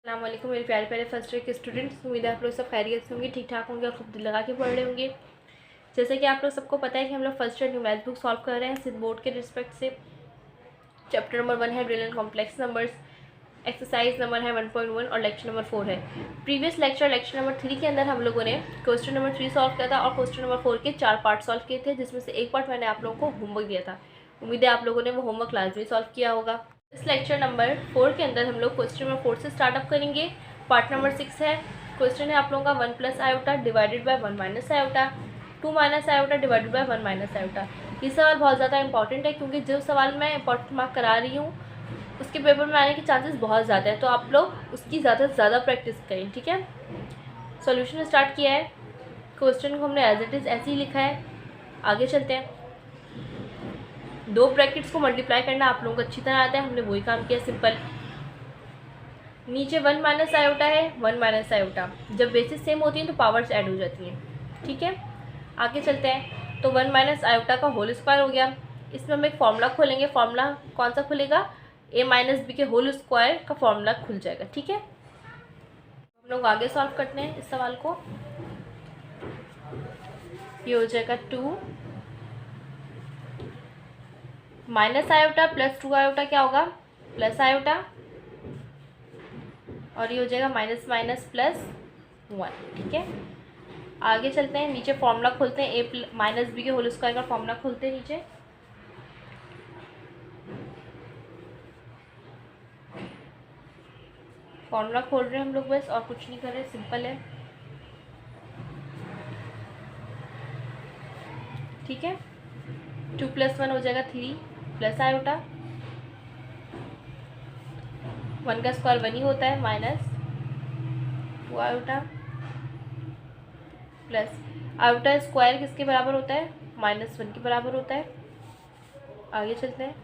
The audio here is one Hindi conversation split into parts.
अस्सलाम वालेकुम मेरे प्यारे प्यारे फर्स्ट ईयर के स्टूडेंट्स। उम्मीद है आप लोग सब खैरियत से होंगे, ठीक ठाक होंगे और खूब दिल लगा के पढ़ रहे होंगे। जैसे कि आप लोग सबको पता है कि हम लोग first year new math book solve कर रहे हैं सिर्फ बोर्ड के रिस्पेक्ट से। चैप्टर नंबर 1 है real and complex numbers, exercise number है 1.1 और लेक्चर नंबर 4 है। प्रीवियस लेक्चर नंबर 3 के अंदर हम लोगों ने क्वेश्चन नंबर 3 सॉल्व किया था और क्वेश्चन नंबर 4 के 4 पार्ट सॉल्व किए थे, जिसमें से एक पार्ट मैंने आप लोगों को होमवर्क दिया था। उम्मीद है आप लोगों ने वो होमवर्क लाजमी सॉल्व किया होगा। इस लेक्चर नंबर 4 के अंदर हम लोग क्वेश्चन नंबर 4 से स्टार्टअप करेंगे। पार्ट नंबर 6 है। क्वेश्चन है आप लोगों का 1 plus iota divided bye 1 minus iota, 2 minus iota divided bye 1 minus iota. ये सवाल बहुत ज़्यादा इंपॉर्टेंट है क्योंकि जो सवाल मैं इंपॉर्टेंट मार्क करा रही हूँ उसके पेपर में आने के चांसेस बहुत ज़्यादा है, तो आप लोग उसकी ज़्यादा से ज़्यादा प्रैक्टिस करें, ठीक है। सॉल्यूशन स्टार्ट किया है। क्वेश्चन को हमने एज इट इज़ ऐसे ही लिखा है। आगे चलते हैं। दो ब्रैकेट्स को मल्टीप्लाई करना आप लोगों को अच्छी तरह आता है, हमने वही काम किया सिंपल। नीचे 1 माइनस आयोटा है, 1 माइनस आयोटा। जब बेसिस सेम होती हैं तो पावर्स ऐड हो जाती हैं, ठीक है। आगे चलते हैं। तो 1 माइनस आयोटा का होल स्क्वायर हो गया। इसमें हम एक फॉर्मूला खोलेंगे। फॉर्मूला कौन सा खुलेगा? ए माइनस बी के होल स्क्वायर का फॉर्मूला खुल जाएगा, ठीक है। हम लोग आगे सॉल्व करते हैं इस सवाल को। ये हो जाएगा 2 माइनस आयोटा प्लस 2 आयोटा क्या होगा? Plus iota. और ये हो जाएगा माइनस माइनस प्लस 1, ठीक है। आगे चलते हैं। नीचे फॉर्मूला खोलते हैं। ए माइनस बी के होल स्क्वायर का फॉर्मूला खोलते हैं नीचे। फॉर्मूला खोल रहे हैं हम लोग बस, और कुछ नहीं कर रहे, सिंपल है, ठीक है। 2 प्लस 1 हो जाएगा 3 प्लस आयोटा। 1 का स्क्वायर 1 ही होता है, minus 2 iota plus iota square किसके बराबर होता है? -1 के बराबर होता है। आगे चलते हैं।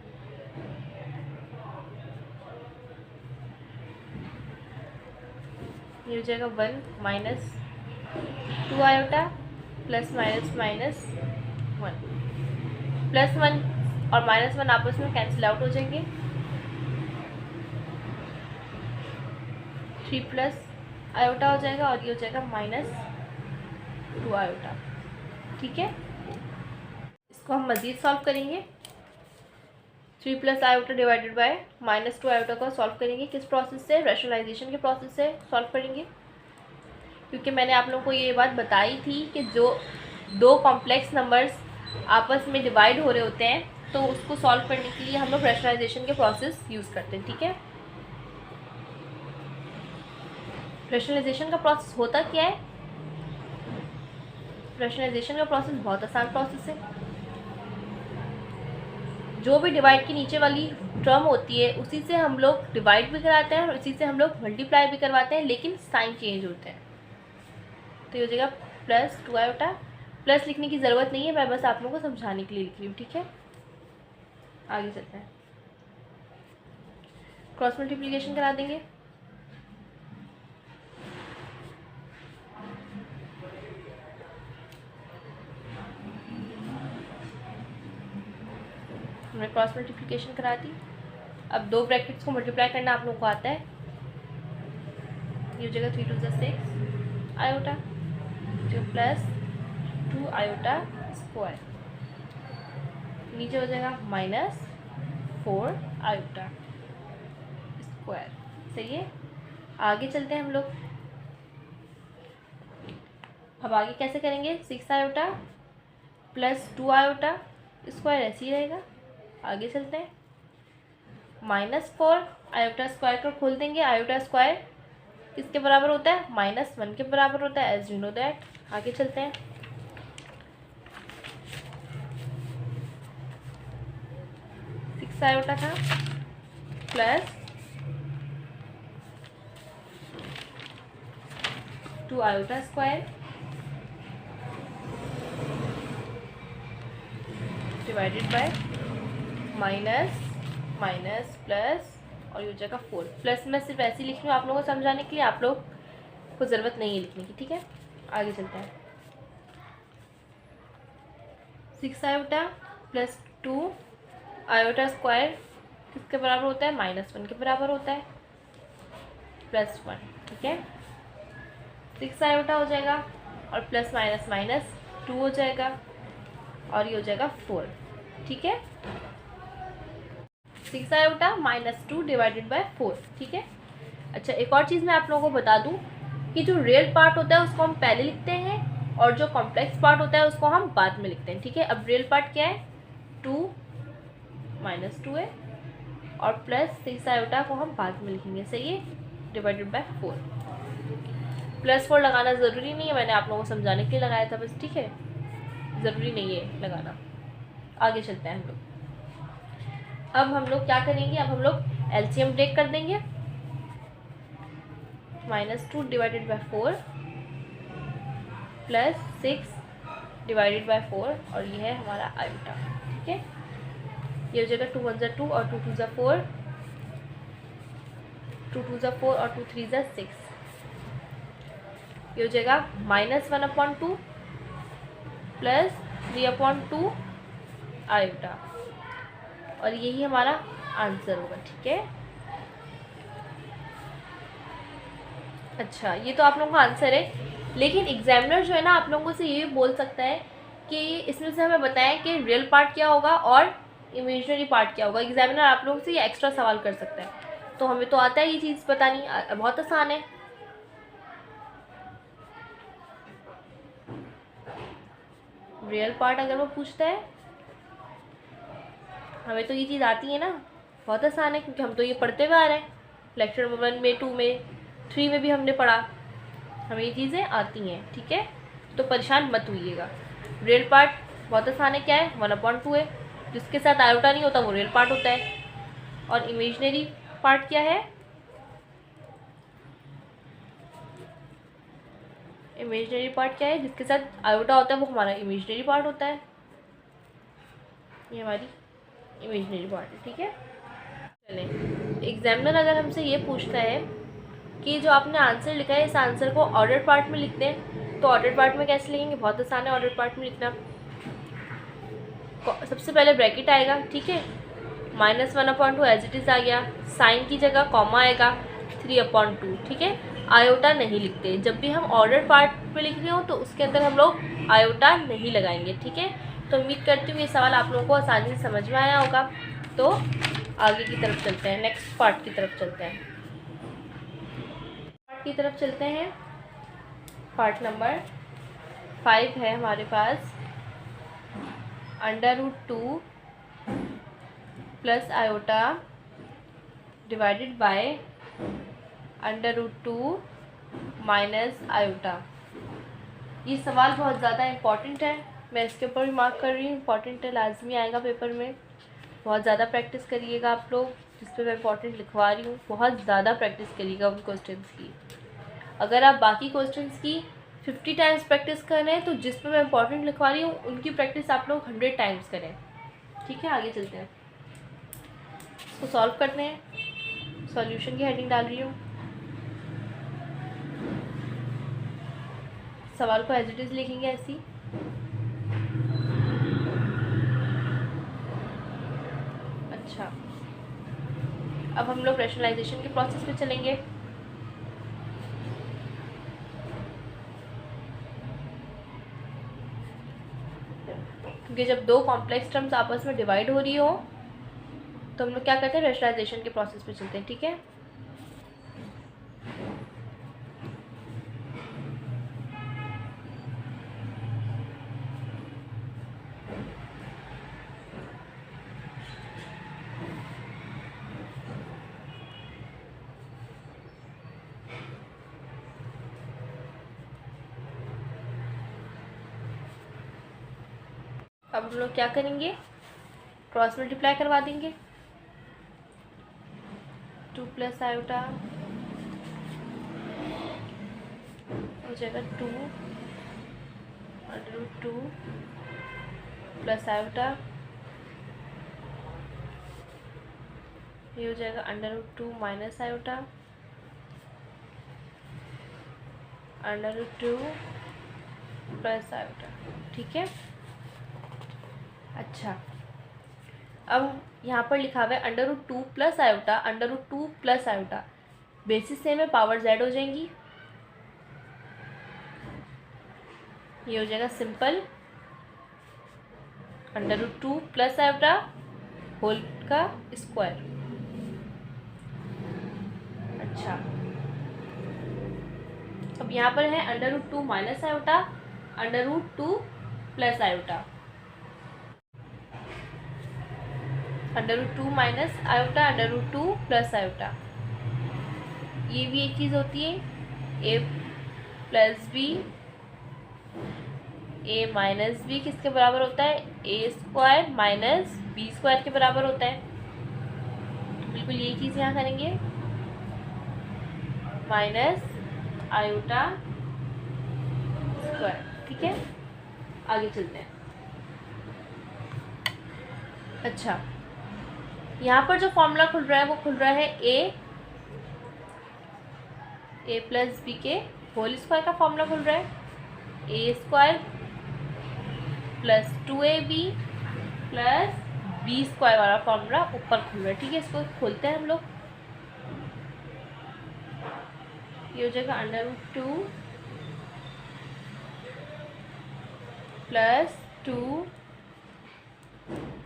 ये हो जाएगा 1 minus 2 iota plus minus minus 1। Plus 1 और माइनस 1 आपस में कैंसिल आउट हो जाएंगे। 3 प्लस आयोटा हो जाएगा और ये हो जाएगा -2 आयोटा, ठीक है। इसको हम मज़ीद सॉल्व करेंगे। 3 plus iota divided bye -2 iota को सॉल्व करेंगे। किस प्रोसेस से? रैशनलाइजेशन के प्रोसेस से सॉल्व करेंगे, क्योंकि मैंने आप लोगों को ये बात बताई थी कि जो दो कॉम्प्लेक्स नंबर्स आपस में डिवाइड हो रहे होते हैं तो उसको सॉल्व करने के लिए हम लोग रैशनलाइजेशन के प्रोसेस यूज़ करते हैं, ठीक है। रैशनलाइजेशन का प्रोसेस होता क्या है? रैशनलाइजेशन का प्रोसेस बहुत आसान प्रोसेस है। जो भी डिवाइड की नीचे वाली टर्म होती है उसी से हम लोग डिवाइड भी कराते हैं और उसी से हम लोग मल्टीप्लाई भी करवाते हैं, लेकिन साइन चेंज होते हैं। तो ये हो जाएगा +2 आयोटा। प्लस लिखने की ज़रूरत नहीं है, मैं बस आप लोगों को समझाने के लिए लिख रही हूँ, ठीक है। आगे चलते हैं। क्रॉस मल्टीप्लिकेशन करा देंगे। हमने क्रॉस मल्टीप्लिकेशन करा दी। अब दो ब्रैकेट्स को मल्टीप्लाई करना आप लोगों को आता है। ये हो जाएगा 3 2 6 आयोटा जो प्लस 2 आयोटा स्क्वायर। नीचे हो जाएगा -4 आयोटा स्क्वायर। सही है। आगे चलते हैं हम लोग। अब आगे कैसे करेंगे? 6 आयोटा प्लस 2 आयोटा स्क्वायर ऐसे ही रहेगा। आगे चलते हैं। -4 आयोटा स्क्वायर को खोल देंगे। आयोटा स्क्वायर किसके बराबर होता है? -1 के बराबर होता है, एज यू नो दैट। आगे चलते हैं। 6 आयोटा था plus 2 iota square divided bye minus minus plus और ये हो जाएगा 4। प्लस मैं सिर्फ ऐसे ही लिख रही हूँ आप लोगों को समझाने के लिए, आप लोग को ज़रूरत नहीं है लिखने की, ठीक है। आगे चलते हैं। 6 आयोटा प्लस 2 आयोटा स्क्वायर किसके बराबर होता है? -1 के बराबर होता है। +1, ठीक है। 6 आयोटा हो जाएगा और प्लस माइनस माइनस 2 हो जाएगा और ये हो जाएगा 4, ठीक है। 6 आयोटा -2 डिवाइडेड बाय 4, ठीक है। अच्छा, एक और चीज़ मैं आप लोगों को बता दूं कि जो रियल पार्ट होता है उसको हम पहले लिखते हैं और जो कॉम्प्लेक्स पार्ट होता है उसको हम बाद में लिखते हैं, ठीक है। अब रियल पार्ट क्या है, 2 -2 है और प्लस 6 आयोटा को हम बाद में लिखेंगे, सही है, डिवाइडेड बाय 4। +4 लगाना ज़रूरी नहीं है, मैंने आप लोगों को समझाने के लिए लगाया था बस, ठीक है, ज़रूरी नहीं है लगाना। आगे चलते हैं हम लोग। अब हम लोग क्या करेंगे, अब हम लोग एलसीएम ब्रेक कर देंगे। -2 divided by 4 plus 6 divided by 4 और ये है हमारा आयोटा, ठीक है। ये हो जाएगा 2 1 2 और 2 2 4, 2 2 4 और 2 3 6। ये हो जाएगा -1/2 प्लस 3/2 आयोटा और यही हमारा आंसर होगा, ठीक है। अच्छा, ये तो आप लोगों का आंसर है, लेकिन एग्जामिनर जो है ना आप लोगों से ये भी बोल सकता है कि इसमें से हमें बताएं कि रियल पार्ट क्या होगा और इमेजिनरी पार्ट क्या होगा। एग्जामिनर आप लोगों से ये एक्स्ट्रा सवाल कर सकता है, तो हमें तो आता है ये चीज़ बतानी, बहुत आसान है। रियल पार्ट अगर वो पूछता है, हमें तो ये चीज़ आती है ना, बहुत आसान है, क्योंकि हम तो ये पढ़ते हुए आ रहे हैं। लेक्चर 1 में, 2 में, 3 में भी हमने पढ़ा, हमें ये चीज़ें आती हैं, ठीक है। तो परेशान मत होइएगा। रियल पार्ट बहुत आसान है, क्या है, 1/2 है, जिसके साथ आयोटा नहीं होता वो रियल पार्ट होता है। और इमेजिनरी पार्ट क्या है, इमेजिनरी पार्ट क्या है, जिसके साथ आयोटा होता है वो हमारा इमेजिनरी पार्ट होता है। ये हमारी इमेजिनरी पार्ट है, ठीक है। चलें, एग्जामिनर अगर हमसे ये पूछता है कि जो आपने आंसर लिखा है इस आंसर को ऑर्डर पार्ट में लिखते हैं, तो ऑर्डर पार्ट में कैसे लिखेंगे, बहुत आसान है ऑर्डर पार्ट में लिखना। सबसे पहले ब्रैकेट आएगा, ठीक है, -1/2 एज इट इज़ आ गया, साइन की जगह कॉमा आएगा, 3/2, ठीक है। आयोटा नहीं लिखते, जब भी हम ऑर्डर पार्ट में लिख रहे हो तो उसके अंदर हम लोग आयोटा नहीं लगाएंगे, ठीक है। तो उम्मीद करती हूँ ये सवाल आप लोगों को आसानी से समझ में आया होगा। तो आगे की तरफ चलते हैं, नेक्स्ट पार्ट की तरफ चलते हैं, पार्ट नंबर 5 है हमारे पास, √2 plus iota divided bye √2 minus iota. ये सवाल बहुत ज़्यादा इम्पॉर्टेंट है, मैं इसके ऊपर भी मार्क कर रही हूँ, इम्पॉर्टेंट है, लाजमी आएगा पेपर में। बहुत ज़्यादा प्रैक्टिस करिएगा आप लोग, जिस पे मैं इम्पॉर्टेंट लिखवा रही हूँ, बहुत ज़्यादा प्रैक्टिस करिएगा उन क्वेश्चंस की। अगर आप बाकी क्वेश्चंस की 50 टाइम्स प्रैक्टिस कर रहे हैं तो जिस पे मैं इम्पॉर्टेंट लिखवा रही हूँ उनकी प्रैक्टिस आप लोग 100 टाइम्स करें, ठीक है। आगे चलते हैं, इसको सॉल्व करते हैं। सॉल्यूशन की हेडिंग डाल रही हूँ, सवाल को एज इट इज़ लिखेंगे ऐसी। अच्छा, अब हम लोग रैशनलाइजेशन के प्रोसेस पे चलेंगे। क्योंकि जब दो कॉम्प्लेक्स टर्म्स आपस में डिवाइड हो रही हो तो हम लोग क्या करते हैं, रैशनलाइजेशन के प्रोसेस पे चलते हैं, ठीक है। अब हम लोग क्या करेंगे, क्रॉस मल्टीप्लाई करवा देंगे। 2 प्लस आयोटा हो जाएगा 2 √2 प्लस आयोटा, ये हो जाएगा √2 माइनस आयोटा, √2 प्लस आयोटा, ठीक है। अच्छा, अब यहाँ पर लिखा हुआ है √2 plus iota, √2 plus iota. Basis same है, पावर जेड हो जाएंगी। ये हो जाएगा सिंपल √2 प्लस आयोटा होल का स्क्वायर। अच्छा, अब यहाँ पर है √2 minus iota, √2 plus iota, √2 minus iota, √2 plus iota. ये भी एक चीज़ होती है, a plus B, a minus B किसके बराबर होता है, a² माइनस b² के बराबर होता है। बिल्कुल यही चीज़ यहाँ करेंगे, माइनस आयोटा स्क्वायर। ठीक है, आगे चलते हैं। अच्छा, यहाँ पर जो फॉर्मूला खुल रहा है वो खुल रहा है a प्लस बी के होल स्क्वायर का फॉर्मूला खुल रहा है, a² plus 2ab plus b² वाला फॉर्मूला ऊपर खुल रहा है। ठीक है, इसको खोलते हैं हम लोग। ये हो जाएगा √2 प्लस 2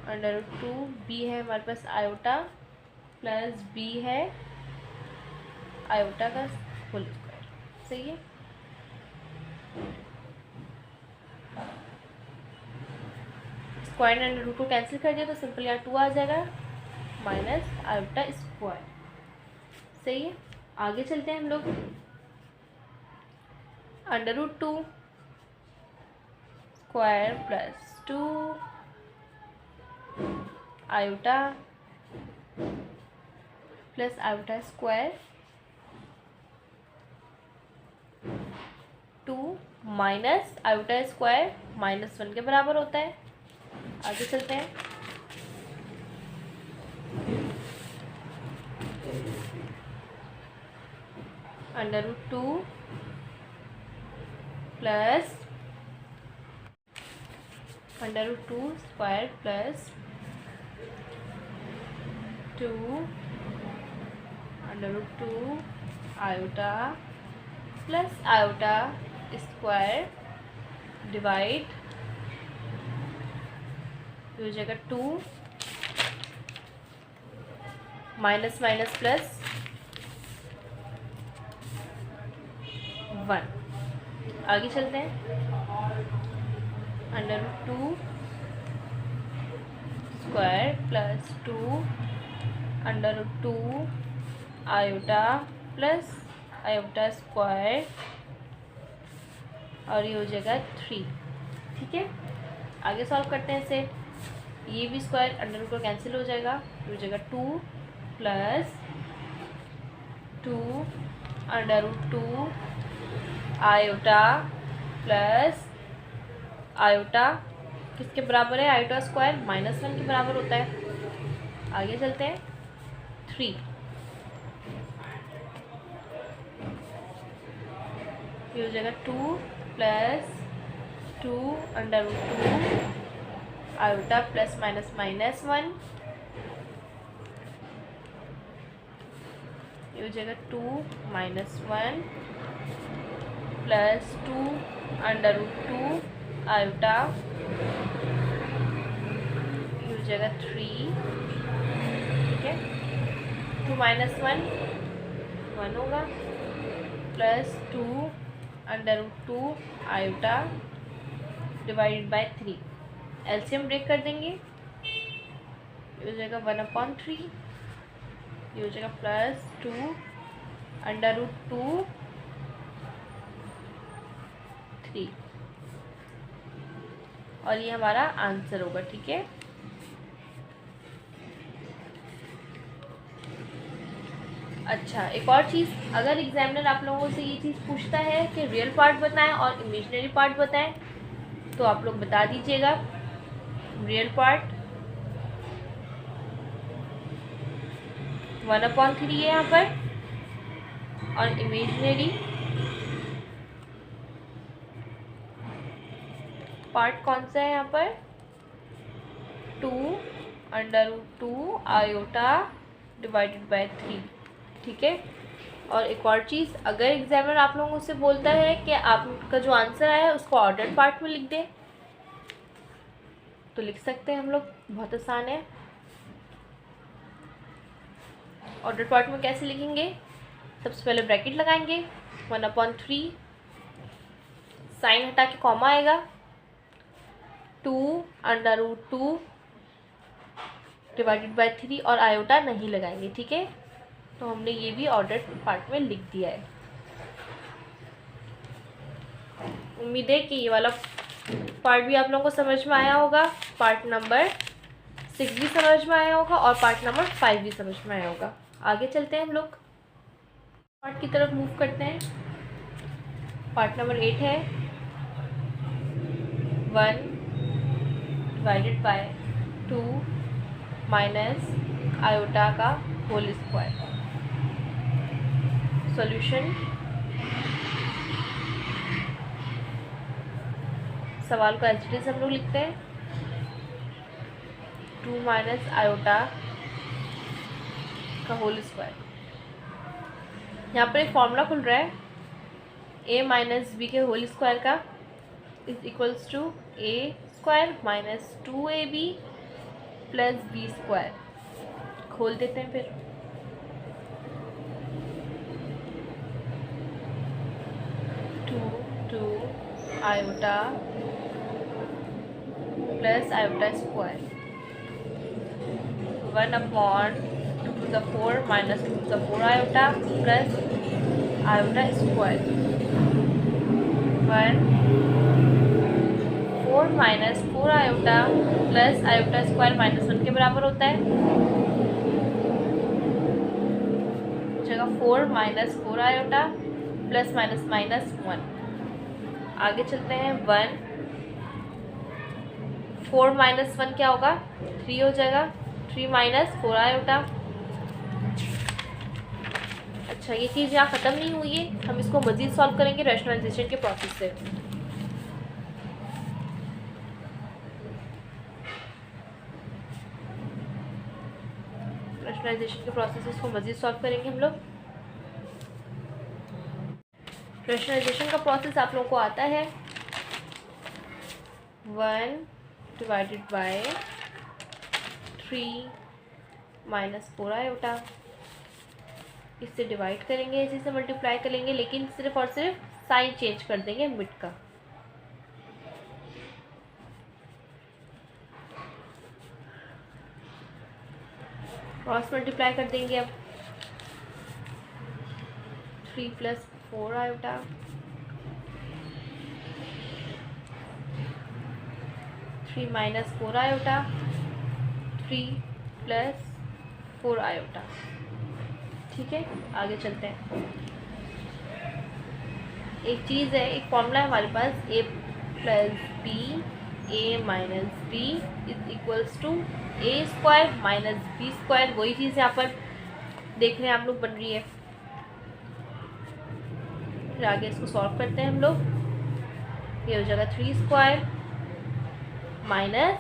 √2 b है हमारे पास आयोटा प्लस b है आयोटा का होल स्क्वायर। सही है, स्क्वायर एंड √2 को कैंसिल कर दिया तो सिंपल यहाँ 2 आ जाएगा माइनस आयोटा स्क्वायर। सही है, आगे चलते हैं हम लोग। √2 square plus 2 iota plus iota square 2 minus iota square -1 के बराबर होता है। आगे चलते हैं। √2 plus √2 square plus 2 √2 iota plus iota square divide हो जाएगा 2 माइनस माइनस प्लस 1। आगे चलते हैं। √2 square plus 2 √2 iota plus iota square और ये हो जाएगा 3। ठीक है, आगे सॉल्व करते हैं इसे। ये भी स्क्वायर √2 को कैंसिल हो जाएगा, हो जाएगा 2 प्लस 2 √2 आयोटा प्लस आयोटा किसके बराबर है, आयोटा स्क्वायर -1 के बराबर होता है। आगे चलते हैं। 3 ये हो जाएगा 2 प्लस 2 √2 आयोटा प्लस -1 ये हो जाएगा 2 -1 प्लस 2 √2 आयोटा ये हो जाएगा 3। ठीक है, 2 -1 1 होगा plus 2 √2 iota divided by 3। LCM break कर देंगे, ये हो जाएगा 1/3, ये हो जाएगा प्लस 2 √2 3 और ये हमारा आंसर होगा। ठीक है, अच्छा, एक और चीज़, अगर एग्जामिनर आप लोगों से ये चीज़ पूछता है कि रियल पार्ट बताएं और इमेजिनरी पार्ट बताएं तो आप लोग बता दीजिएगा। रियल पार्ट 1/3 है यहाँ पर और इमेजिनरी पार्ट कौन सा है यहाँ पर, 2 √2 आयोटा डिवाइडेड बाय 3। ठीक है, और एक और चीज़, अगर एग्जामिनर आप लोगों से बोलता है कि आपका जो आंसर आया है उसको ऑर्डर्ड पार्ट में लिख दें, तो लिख सकते हैं हम लोग, बहुत आसान है। ऑर्डर्ड पार्ट में कैसे लिखेंगे? सबसे पहले ब्रैकेट लगाएंगे, 1/3, साइन हटा के कॉमा आएगा, 2√2 डिवाइडेड बाय 3 और आयोटा नहीं लगाएंगे, ठीक है। तो हमने ये भी ऑर्डर्ड पार्ट में लिख दिया है। उम्मीद है कि ये वाला पार्ट भी आप लोगों को समझ में आया होगा, पार्ट नंबर 6 भी समझ में आया होगा और पार्ट नंबर 5 भी समझ में आया होगा। आगे चलते हैं हम लोग, पार्ट की तरफ मूव करते हैं। पार्ट नंबर 8 है 1 डिवाइडेड बाय 2 माइनस आयोटा का होल स्क्वायर। सॉल्यूशन, सवाल को एज इट इज हम लोग लिखते हैं, 2 माइनस आयोटा का होल स्क्वायर। यहाँ पर एक फॉर्मूला खुल रहा है, a माइनस बी के होल स्क्वायर का is equals to a square minus 2ab plus B square. खोल देते हैं फिर, two iota plus iota square 1/2 minus 2 iota plus iota square 4 minus 4 iota plus iota square -1 के बराबर होता है। जगह 4 माइनस 4 आयोटा प्लस -1। आगे चलते हैं, 1 4 माइनस 1 क्या होगा, 3 हो जाएगा, 3 माइनस 4 आयोटा। अच्छा, ये चीज़ यहाँ ख़त्म नहीं हुई है, हम इसको मज़ीद सॉल्व करेंगे रैशनलाइजेशन के प्रोसेस से। रैशनलाइजेशन के प्रोसेस को मज़ीद सॉल्व करेंगे हम लोग। रैशनलाइजेशन का प्रोसेस आप लोगों को आता है, 1 डिवाइडेड बाय 3 माइनस 4 आयोटा। इससे डिवाइड करेंगे, इसी से मल्टीप्लाई करेंगे, लेकिन सिर्फ और सिर्फ साइन चेंज कर देंगे मिड का। क्रॉस मल्टीप्लाई कर देंगे अब, 3 plus 4 iota 3 minus 4 iota 3 plus 4 iota. ठीक है, आगे चलते हैं। एक चीज़ है, एक फॉर्मूला है हमारे पास, a plus B a minus B is equals to a square minus B square. वही चीज़ यहाँ पर देख रहे हैं आप लोग बन रही है। फिर आगे इसको सॉल्व करते हैं हम लोग, ये हो जाएगा 3 स्क्वायर माइनस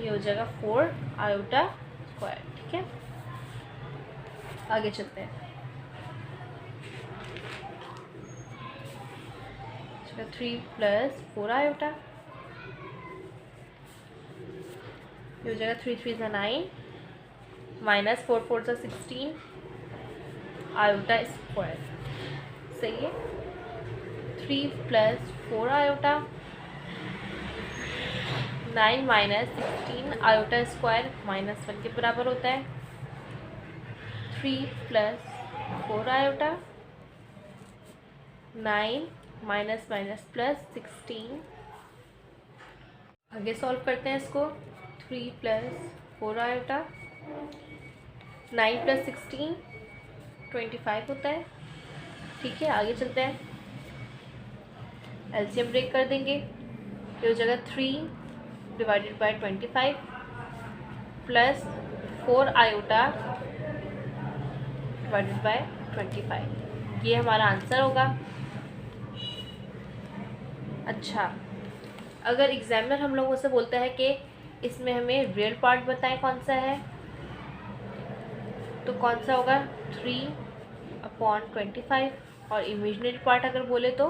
ये हो जाएगा 4 आयोटा स्क्वायर। ठीक है, आगे चलते हैं। 3 प्लस 4 आयोटा, ये हो जाएगा 3 3 9 माइनस 4 4 16 आयोटा स्क्वायर। सही है, 3 plus 4 iota 9 minus 16 iota square -1 के बराबर होता है। 3 प्लस 4 आयोटा 9 माइनस प्लस 16। आगे सॉल्व करते हैं इसको, 3 प्लस 4 आयोटा 9 प्लस 16 25 होता है। ठीक है, आगे चलते हैं, एलसीएम ब्रेक कर देंगे, ये हो जाएगा 3 divided by 25 plus 4 iota divided bye 25। ये हमारा आंसर होगा। अच्छा, अगर एग्जामिनर हम लोगों से बोलता है कि इसमें हमें रियल पार्ट बताएं कौन सा है, तो कौन सा होगा, 3 अपॉन 25, और इमेजिनरी पार्ट अगर बोले तो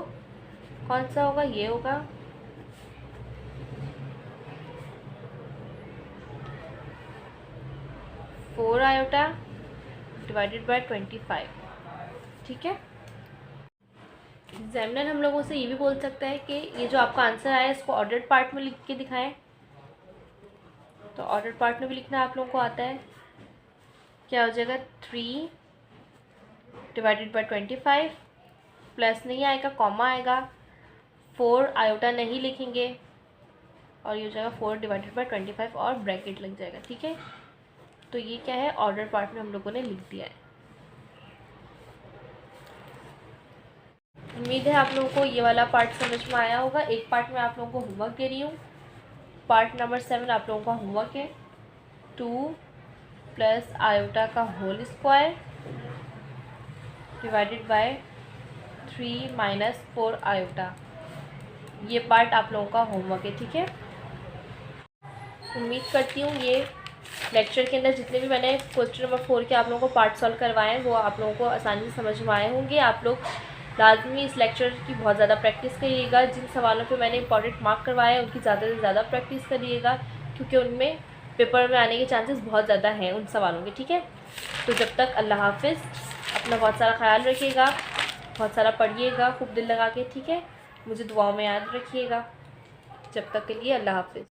कौन सा होगा, ये होगा 4 आयोटा डिवाइडेड बाय 25। ठीक है। एग्जामिनर हम लोगों से ये भी बोल सकता है कि ये जो आपका आंसर आया है इसको ऑर्डर्ड पार्ट में लिख के दिखाएं। तो ऑर्डर्ड पार्ट में भी लिखना आप लोगों को आता है। क्या हो जाएगा, 3 डिवाइडेड बाय 25, प्लस नहीं आएगा, कॉमा आएगा, 4 आयोटा नहीं लिखेंगे, और ये हो जाएगा 4 डिवाइडेड बाय 25 और ब्रैकेट लग जाएगा। ठीक है। तो ये क्या है, ऑर्डर पार्ट में हम लोगों ने लिख दिया है। उम्मीद है आप लोगों को ये वाला पार्ट समझ में आया होगा। एक पार्ट में आप लोगों को होमवर्क दे रही हूँ। पार्ट नंबर 7 आप लोगों का होमवर्क है, 2 प्लस आयोटा का whole square divided by 3 minus 4 iota. ये पार्ट आप लोगों का होमवर्क है। ठीक है। उम्मीद करती हूँ ये लेक्चर के अंदर जितने भी मैंने क्वेश्चन नंबर 4 के आप लोगों को पार्ट सॉल्व करवाए हैं वो आप लोगों को आसानी से समझ में आए होंगे। आप लोग लाजमी इस लेक्चर की बहुत ज़्यादा प्रैक्टिस करिएगा। जिन सवालों पे मैंने इंपॉर्टेंट मार्क करवाए हैं उनकी ज़्यादा से ज़्यादा प्रैक्टिस करिएगा, क्योंकि उनमें पेपर में आने के चांसेस बहुत ज़्यादा हैं उन सवालों के। ठीक है। तो जब तक अल्लाह हाफिज़, अपना बहुत सारा ख्याल रखिएगा, बहुत सारा पढ़िएगा खूब दिल लगा के। ठीक है। मुझे दुआओं में याद रखिएगा। जब तक के लिए अल्लाह हाफिज़।